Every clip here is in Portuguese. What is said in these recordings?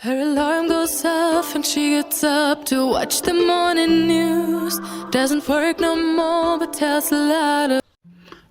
Her alarm goes off and she gets up to watch the morning news. Doesn't work no more, but tells a lot of...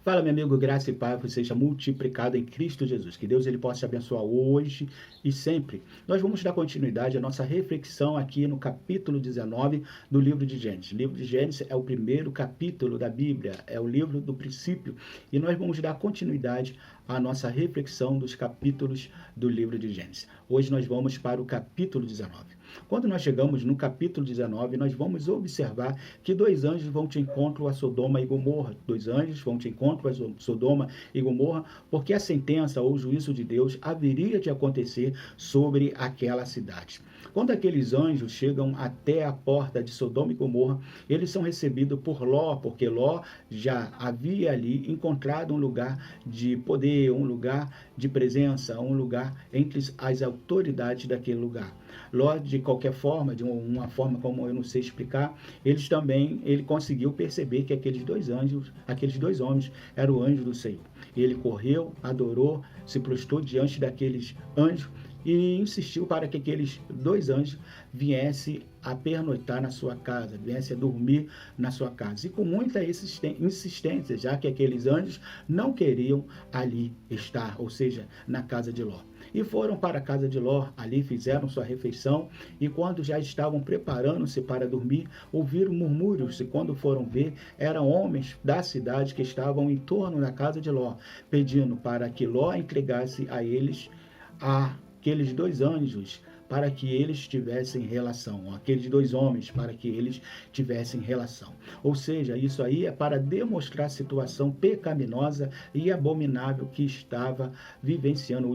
Fala, meu amigo, graça e paz seja multiplicado em Cristo Jesus. Que Deus ele possa te abençoar hoje e sempre. Nós vamos dar continuidade à nossa reflexão aqui no capítulo 19 do livro de Gênesis. O livro de Gênesis é o primeiro capítulo da Bíblia, é o livro do princípio. E nós vamos dar continuidade à nossa reflexão dos capítulos do livro de Gênesis. Hoje nós vamos para o capítulo 19. Quando nós chegamos no capítulo 19, nós vamos observar que dois anjos vão de encontro a Sodoma e Gomorra. Dois anjos vão de encontro a Sodoma e Gomorra, porque a sentença ou o juízo de Deus haveria de acontecer sobre aquela cidade. Quando aqueles anjos chegam até a porta de Sodoma e Gomorra, eles são recebidos por Ló, porque Ló já havia ali encontrado um lugar de poder, um lugar de presença, um lugar entre as autoridades daquele lugar. Ló, de qualquer forma, de uma forma como eu não sei explicar, ele conseguiu perceber que aqueles dois homens eram o anjo do Senhor. Ele correu, adorou, se prostrou diante daqueles anjos e insistiu para que aqueles dois anjos viessem a pernoitar na sua casa, viessem a dormir na sua casa. E com muita insistência, já que aqueles anjos não queriam ali estar, ou seja, na casa de Ló. E foram para a casa de Ló, ali fizeram sua refeição, e quando já estavam preparando-se para dormir, ouviram murmúrios, e quando foram ver, eram homens da cidade que estavam em torno da casa de Ló, pedindo para que Ló entregasse a eles aqueles dois anjos, para que eles tivessem relação, aqueles dois homens, para que eles tivessem relação. Ou seja, isso aí é para demonstrar a situação pecaminosa e abominável que estavam vivenciando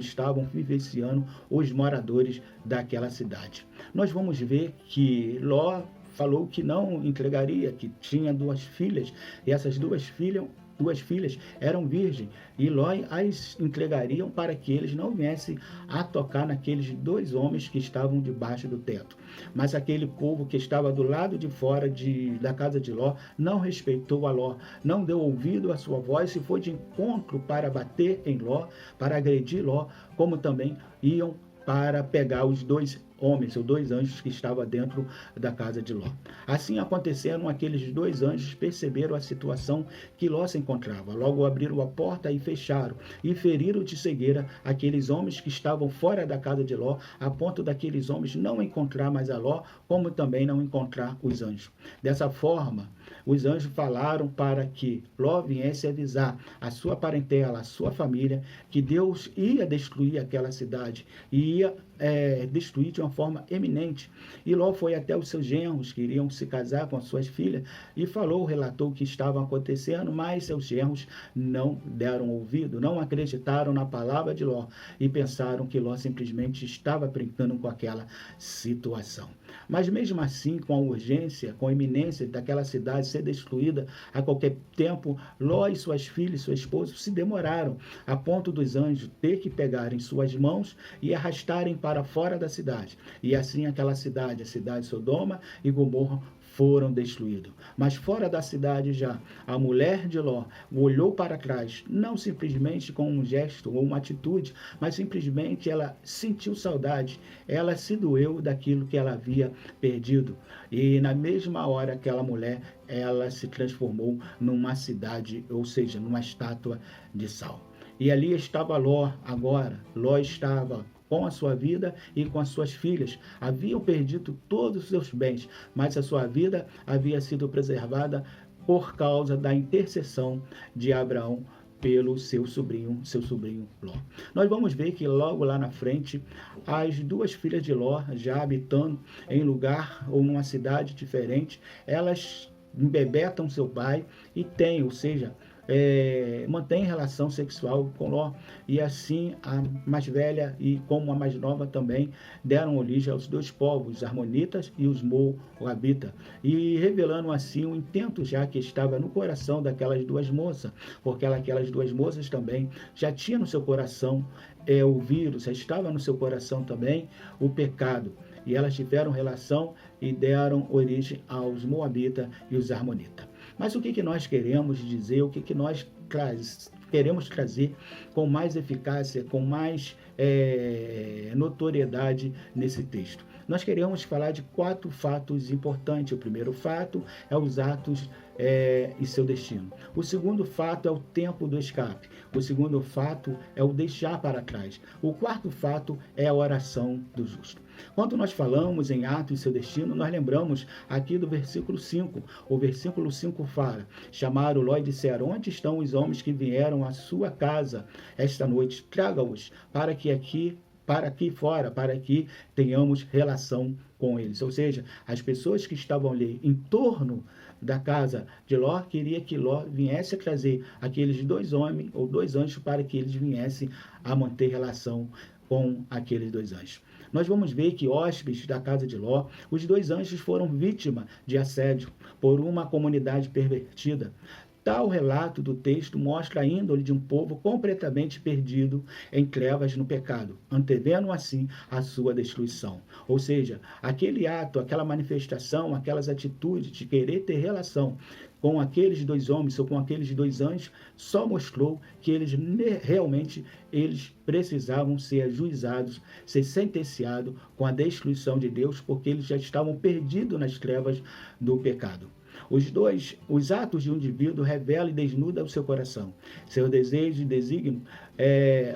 os moradores daquela cidade. Nós vamos ver que Ló falou que não entregaria, que tinha duas filhas, e essas duas filhas eram virgens, e Ló as entregariam para que eles não viessem a tocar naqueles dois homens que estavam debaixo do teto. Mas aquele povo que estava do lado de fora da casa de Ló não respeitou a Ló, não deu ouvido à sua voz e foi de encontro para bater em Ló, para agredir Ló, como também iam para pegar os dois homens, ou dois anjos que estavam dentro da casa de Ló. Assim aconteceram, aqueles dois anjos perceberam a situação que Ló se encontrava. Logo abriram a porta e fecharam, e feriram de cegueira aqueles homens que estavam fora da casa de Ló, a ponto daqueles homens não encontrar mais a Ló, como também não encontrar os anjos. Dessa forma, os anjos falaram para que Ló viesse avisar a sua parentela, a sua família, que Deus ia destruir aquela cidade, e ia destruir de uma forma eminente. E Ló foi até os seus genros, que iriam se casar com as suas filhas, e relatou o que estava acontecendo, mas seus genros não deram ouvido, não acreditaram na palavra de Ló, e pensaram que Ló simplesmente estava brincando com aquela situação. Mas mesmo assim, com a urgência, com a iminência daquela cidade ser destruída a qualquer tempo, Ló e suas filhas, seu esposo, se demoraram, a ponto dos anjos ter que pegarem suas mãos e arrastarem para fora da cidade. E assim aquela cidade, a cidade de Sodoma e Gomorra, foram destruídos. Mas fora da cidade já, a mulher de Ló olhou para trás, não simplesmente com um gesto ou uma atitude, mas simplesmente ela sentiu saudade, ela se doeu daquilo que ela havia perdido. E na mesma hora, aquela mulher, ela se transformou numa cidade, ou seja, numa estátua de sal. E ali estava Ló agora. Ló estava com a sua vida e com as suas filhas. Haviam perdido todos os seus bens, mas a sua vida havia sido preservada por causa da intercessão de Abraão pelo seu sobrinho Ló. Nós vamos ver que logo lá na frente, as duas filhas de Ló, já habitando em lugar ou numa cidade diferente, elas embebetam seu pai e têm, ou seja, mantém relação sexual com Ló, e assim a mais velha e como a mais nova também deram origem aos dois povos, os Armonitas e os Moabitas, e revelando assim o intento já que estava no coração daquelas duas moças, porque aquelas duas moças também já tinham no seu coração o vírus, já estava no seu coração também o pecado, e elas tiveram relação e deram origem aos Moabitas e os Armonitas. Mas o que nós queremos dizer, o que nós queremos trazer com mais eficácia, com mais notoriedade nesse texto. Nós queremos falar de 4 fatos importantes. O primeiro fato é os atos e seu destino. O segundo fato é o tempo do escape. O segundo fato é o deixar para trás. O quarto fato é a oração do justo. Quando nós falamos em ato e seu destino, nós lembramos aqui do versículo 5. O versículo 5 fala: chamaram Ló e disseram: onde estão os homens que vieram à sua casa esta noite? Traga-os para aqui fora, para que tenhamos relação com eles. Ou seja, as pessoas que estavam ali em torno da casa de Ló queria que Ló viesse a trazer aqueles 2 homens ou 2 anjos para que eles viessem a manter relação com aqueles 2 anjos. Nós vamos ver que hóspedes da casa de Ló, os 2 anjos foram vítimas de assédio por uma comunidade pervertida. Tal relato do texto mostra a índole de um povo completamente perdido em trevas no pecado, antevendo assim a sua destruição. Ou seja, aquele ato, aquela manifestação, aquelas atitudes de querer ter relação com aqueles 2 homens ou com aqueles 2 anjos, só mostrou que realmente eles precisavam ser ajuizados, ser sentenciados com a destruição de Deus, porque eles já estavam perdidos nas trevas do pecado. Os atos de um indivíduo revelam e desnuda o seu coração. Seu desejo e desígnio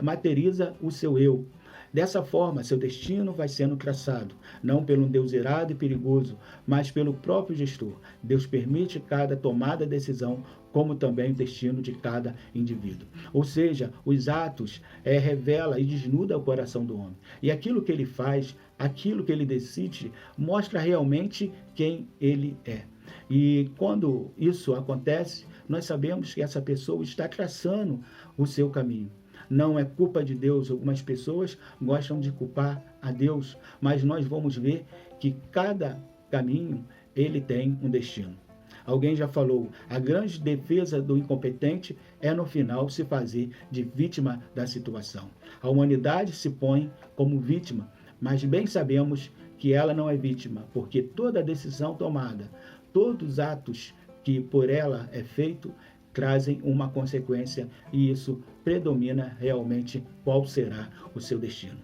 materializa o seu eu. Dessa forma, seu destino vai sendo traçado, não pelo Deus irado e perigoso, mas pelo próprio gestor. Deus permite cada tomada de decisão, como também o destino de cada indivíduo. Ou seja, os atos revela e desnuda o coração do homem. E aquilo que ele faz, aquilo que ele decide, mostra realmente quem ele é. E quando isso acontece, nós sabemos que essa pessoa está traçando o seu caminho. Não é culpa de Deus. Algumas pessoas gostam de culpar a Deus, mas nós vamos ver que cada caminho ele tem um destino. Alguém já falou, a grande defesa do incompetente é no final se fazer de vítima da situação. A humanidade se põe como vítima, mas bem sabemos que ela não é vítima, porque toda decisão tomada, todos os atos que por ela é feito, trazem uma consequência e isso predomina realmente qual será o seu destino.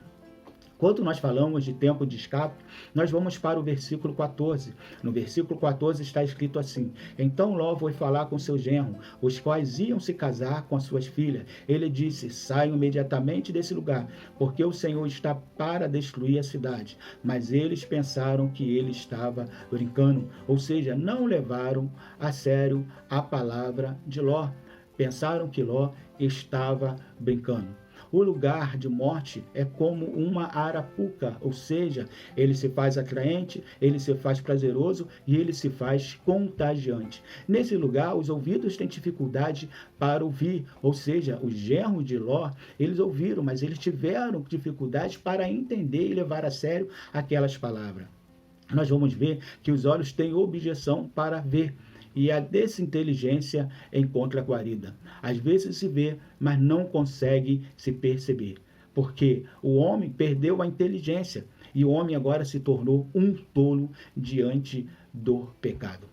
Quando nós falamos de tempo de escape, nós vamos para o versículo 14. No versículo 14 está escrito assim: então Ló foi falar com seu genro, os quais iam se casar com as suas filhas. Ele disse: saiam imediatamente desse lugar, porque o Senhor está para destruir a cidade. Mas eles pensaram que ele estava brincando, ou seja, não levaram a sério a palavra de Ló. Pensaram que Ló estava brincando. O lugar de morte é como uma arapuca, ou seja, ele se faz atraente, ele se faz prazeroso e ele se faz contagiante. Nesse lugar, os ouvidos têm dificuldade para ouvir, ou seja, os genros de Ló, eles ouviram, mas eles tiveram dificuldade para entender e levar a sério aquelas palavras. Nós vamos ver que os olhos têm objeção para ver. E a desinteligência encontra guarida. Às vezes se vê, mas não consegue se perceber. Porque o homem perdeu a inteligência e o homem agora se tornou um tolo diante do pecado.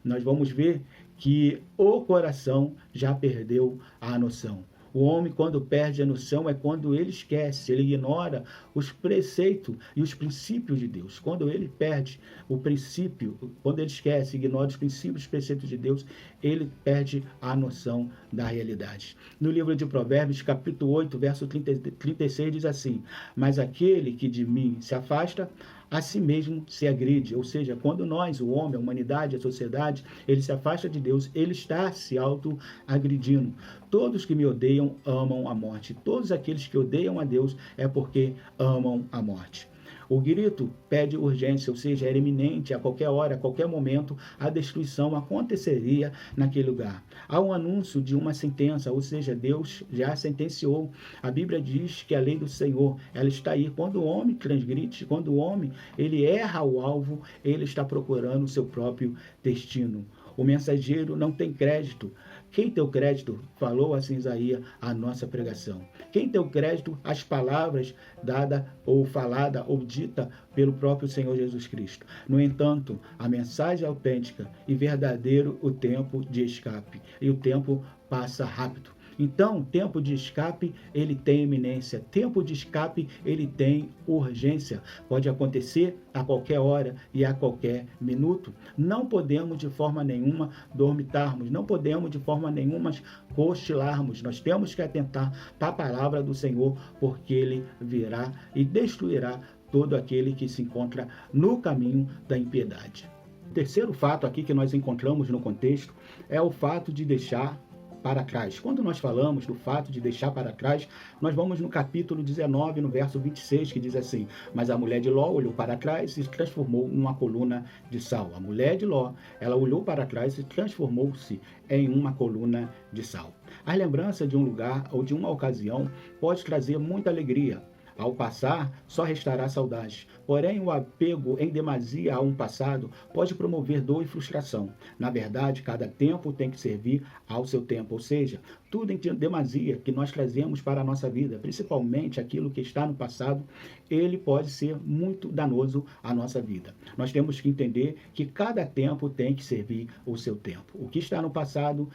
Nós vamos ver que o coração já perdeu a noção. O homem, quando perde a noção, é quando ele esquece, ele ignora os preceitos e os princípios de Deus. Quando ele perde o princípio, quando ele esquece, ignora os princípios e preceitos de Deus, ele perde a noção da realidade. No livro de Provérbios, capítulo 8, verso 36, diz assim: mas aquele que de mim se afasta, a si mesmo se agride. Ou seja, quando nós, o homem, a humanidade, a sociedade, ele se afasta de Deus, ele está se auto-agredindo. Todos que me odeiam amam a morte. Todos aqueles que odeiam a Deus é porque amam a morte. O grito pede urgência, ou seja, era iminente, a qualquer hora, a qualquer momento, a destruição aconteceria naquele lugar. Há um anúncio de uma sentença, ou seja, Deus já sentenciou. A Bíblia diz que a lei do Senhor, ela está aí. Quando o homem transgride, quando o homem ele erra o alvo, ele está procurando o seu próprio destino. O mensageiro não tem crédito. Quem tem o crédito, falou assim Isaías, a nossa pregação. Quem tem o crédito, as palavras dada ou falada ou dita pelo próprio Senhor Jesus Cristo. No entanto, a mensagem autêntica e verdadeiro o tempo de escape. E o tempo passa rápido. Então, tempo de escape, ele tem iminência. Tempo de escape, ele tem urgência. Pode acontecer a qualquer hora e a qualquer minuto. Não podemos de forma nenhuma dormitarmos, não podemos de forma nenhuma cochilarmos. Nós temos que atentar para a palavra do Senhor, porque ele virá e destruirá todo aquele que se encontra no caminho da impiedade. O terceiro fato aqui que nós encontramos no contexto é o fato de deixar para trás. Quando nós falamos do fato de deixar para trás, nós vamos no capítulo 19, no verso 26, que diz assim: mas a mulher de Ló olhou para trás e se transformou numa coluna de sal. A mulher de Ló, ela olhou para trás e transformou-se em uma coluna de sal. A lembrança de um lugar ou de uma ocasião pode trazer muita alegria. Ao passar, só restará saudade. Porém, o apego em demasia a um passado pode promover dor e frustração. Na verdade, cada tempo tem que servir ao seu tempo. Ou seja, tudo em demasia que nós trazemos para a nossa vida, principalmente aquilo que está no passado, ele pode ser muito danoso à nossa vida. Nós temos que entender que cada tempo tem que servir o seu tempo. O que está no passado,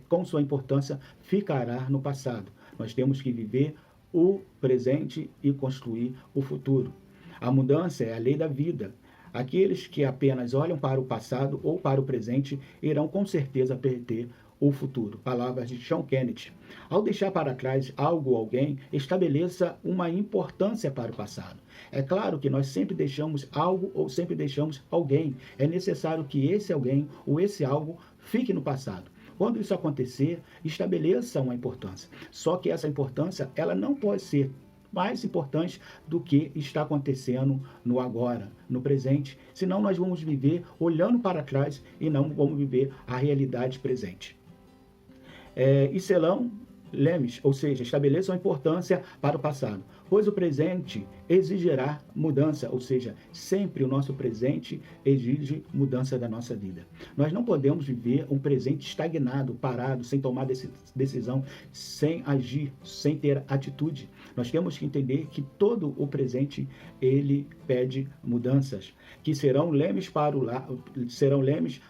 com sua importância, ficará no passado. Nós temos que viver o presente e construir o futuro. A mudança é a lei da vida. Aqueles que apenas olham para o passado ou para o presente irão com certeza perder o futuro. Palavras de Sean Kennedy. Ao deixar para trás algo ou alguém, estabeleça uma importância para o passado. É claro que nós sempre deixamos algo ou sempre deixamos alguém. É necessário que esse alguém ou esse algo fique no passado. Quando isso acontecer, estabeleça uma importância. Só que essa importância, ela não pode ser mais importante do que está acontecendo no agora, no presente. Senão nós vamos viver olhando para trás e não vamos viver a realidade presente. E serão lemes, ou seja, estabeleçam a importância para o passado, pois o presente exigirá mudança, ou seja, sempre o nosso presente exige mudança da nossa vida. Nós não podemos viver um presente estagnado, parado, sem tomar decisão, sem agir, sem ter atitude. Nós temos que entender que todo o presente, ele pede mudanças, que serão lemes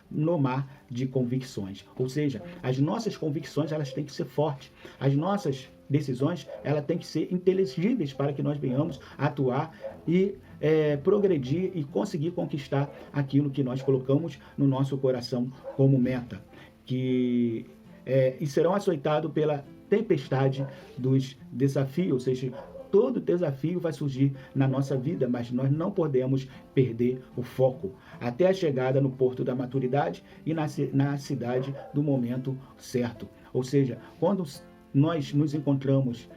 no mar de convicções. Ou seja, as nossas convicções, elas têm que ser fortes. As nossas decisões, elas têm que ser inteligíveis para que nós venhamos atuar e progredir e conseguir conquistar aquilo que nós colocamos no nosso coração como meta. E serão açoitados pela tempestade dos desafios, ou seja, todo desafio vai surgir na nossa vida, mas nós não podemos perder o foco até a chegada no porto da maturidade e na cidade do momento certo. Ou seja, quando nós nos encontramos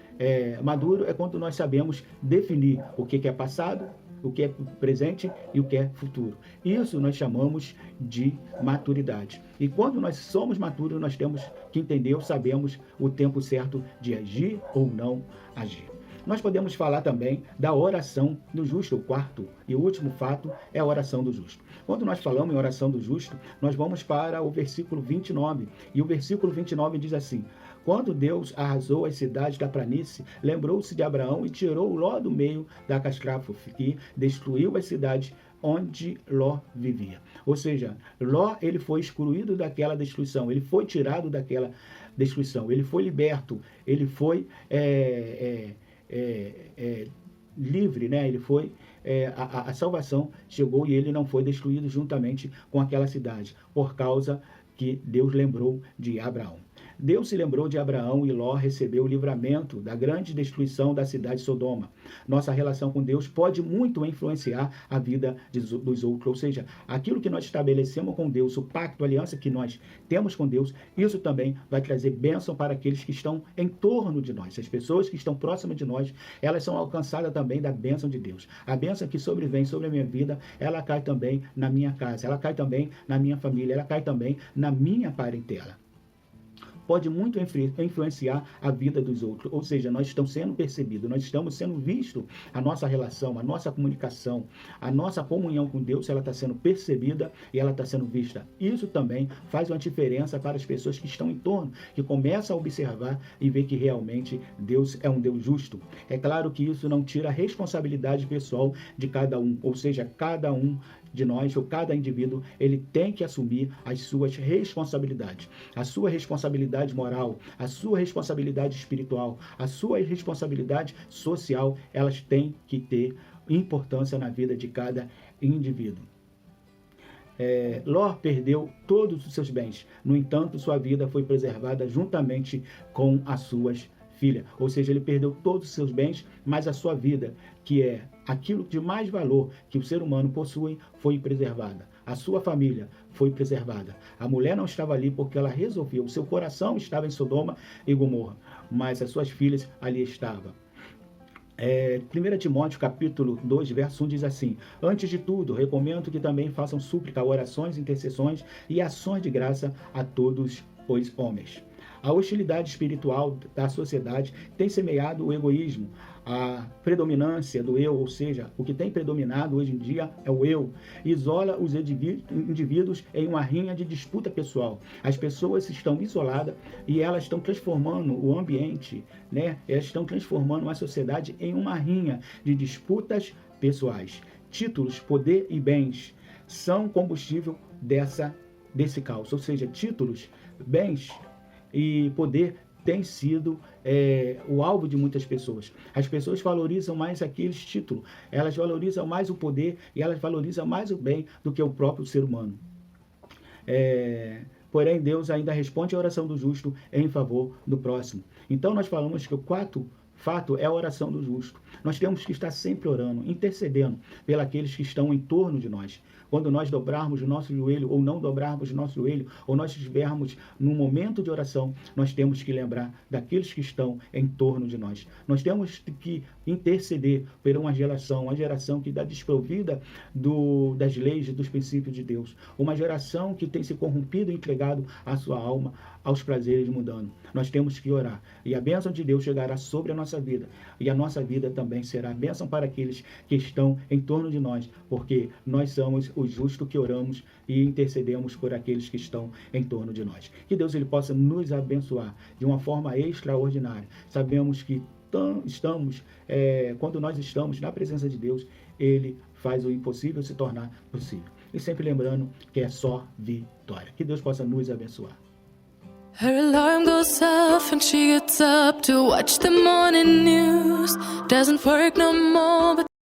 maduro, é quando nós sabemos definir o que é passado, o que é presente e o que é futuro. Isso nós chamamos de maturidade. E quando nós somos maturos, nós temos que entender ou sabemos o tempo certo de agir ou não agir. Nós podemos falar também da oração do justo. O quarto e último fato é a oração do justo. Quando nós falamos em oração do justo, nós vamos para o versículo 29. E o versículo 29 diz assim: quando Deus arrasou as cidades da planície, lembrou-se de Abraão e tirou Ló do meio da catástrofe e destruiu as cidades onde Ló vivia. Ou seja, Ló, ele foi excluído daquela destruição, ele foi tirado daquela destruição, ele foi liberto, ele foi livre, né? Ele foi, a salvação chegou e ele não foi destruído juntamente com aquela cidade, por causa que Deus lembrou de Abraão. Deus se lembrou de Abraão e Ló recebeu o livramento da grande destruição da cidade de Sodoma. Nossa relação com Deus pode muito influenciar a vida dos outros, ou seja, aquilo que nós estabelecemos com Deus, o pacto, a aliança que nós temos com Deus, isso também vai trazer bênção para aqueles que estão em torno de nós. As pessoas que estão próximas de nós, elas são alcançadas também da bênção de Deus. A bênção que sobrevém sobre a minha vida, ela cai também na minha casa, ela cai também na minha família, ela cai também na minha parentela. Pode muito influenciar a vida dos outros. Ou seja, nós estamos sendo percebidos, nós estamos sendo vistos, a nossa relação, a nossa comunicação, a nossa comunhão com Deus, ela está sendo percebida e ela está sendo vista. Isso também faz uma diferença para as pessoas que estão em torno, que começam a observar e ver que realmente Deus é um Deus justo. É claro que isso não tira a responsabilidade pessoal de cada um, ou seja, cada um de nós, ou cada indivíduo, ele tem que assumir as suas responsabilidades. A sua responsabilidade responsabilidade moral, a sua responsabilidade espiritual, a sua responsabilidade social, elas têm que ter importância na vida de cada indivíduo. Ló perdeu todos os seus bens, no entanto, sua vida foi preservada juntamente com as suas filhas. Ou seja, ele perdeu todos os seus bens, mas a sua vida, que é aquilo de mais valor que o ser humano possui, foi preservada. A sua família foi preservada. A mulher não estava ali porque ela resolveu, o seu coração estava em Sodoma e Gomorra, mas as suas filhas ali estavam. 1 Timóteo capítulo 2, verso 1 diz assim: antes de tudo, recomendo que também façam súplica, orações, intercessões e ações de graça a todos os homens. A hostilidade espiritual da sociedade tem semeado o egoísmo, a predominância do eu, ou seja, o que tem predominado hoje em dia é o eu. Isola os indivíduos em uma rinha de disputa pessoal. As pessoas estão isoladas e elas estão transformando o ambiente, né? Elas estão transformando a sociedade em uma rinha de disputas pessoais. Títulos, poder e bens são combustível desse caos. Ou seja, títulos, bens e poder tem sido o alvo de muitas pessoas. As pessoas valorizam mais aqueles títulos, elas valorizam mais o poder e elas valorizam mais o bem do que o próprio ser humano. Porém, Deus ainda responde a oração do justo em favor do próximo. Então, nós falamos que o quarto fato é a oração do justo. Nós temos que estar sempre orando, intercedendo pelos que estão em torno de nós. Quando nós dobrarmos o nosso joelho ou não dobrarmos o nosso joelho, ou nós estivermos num momento de oração, nós temos que lembrar daqueles que estão em torno de nós. Nós temos que interceder por uma geração que está desprovida das leis e dos princípios de Deus. Uma geração que tem se corrompido e entregado a sua alma aos prazeres mundanos. Nós temos que orar. E a bênção de Deus chegará sobre a nossa vida. E a nossa vida também será bênção para aqueles que estão em torno de nós, porque nós somos os justos que oramos e intercedemos por aqueles que estão em torno de nós. Que Deus ele possa nos abençoar de uma forma extraordinária. Sabemos que quando nós estamos na presença de Deus, Ele faz o impossível se tornar possível. E sempre lembrando que é só vitória. Que Deus possa nos abençoar. Her alarm goes off and she gets up to watch the morning news. Doesn't work no more, but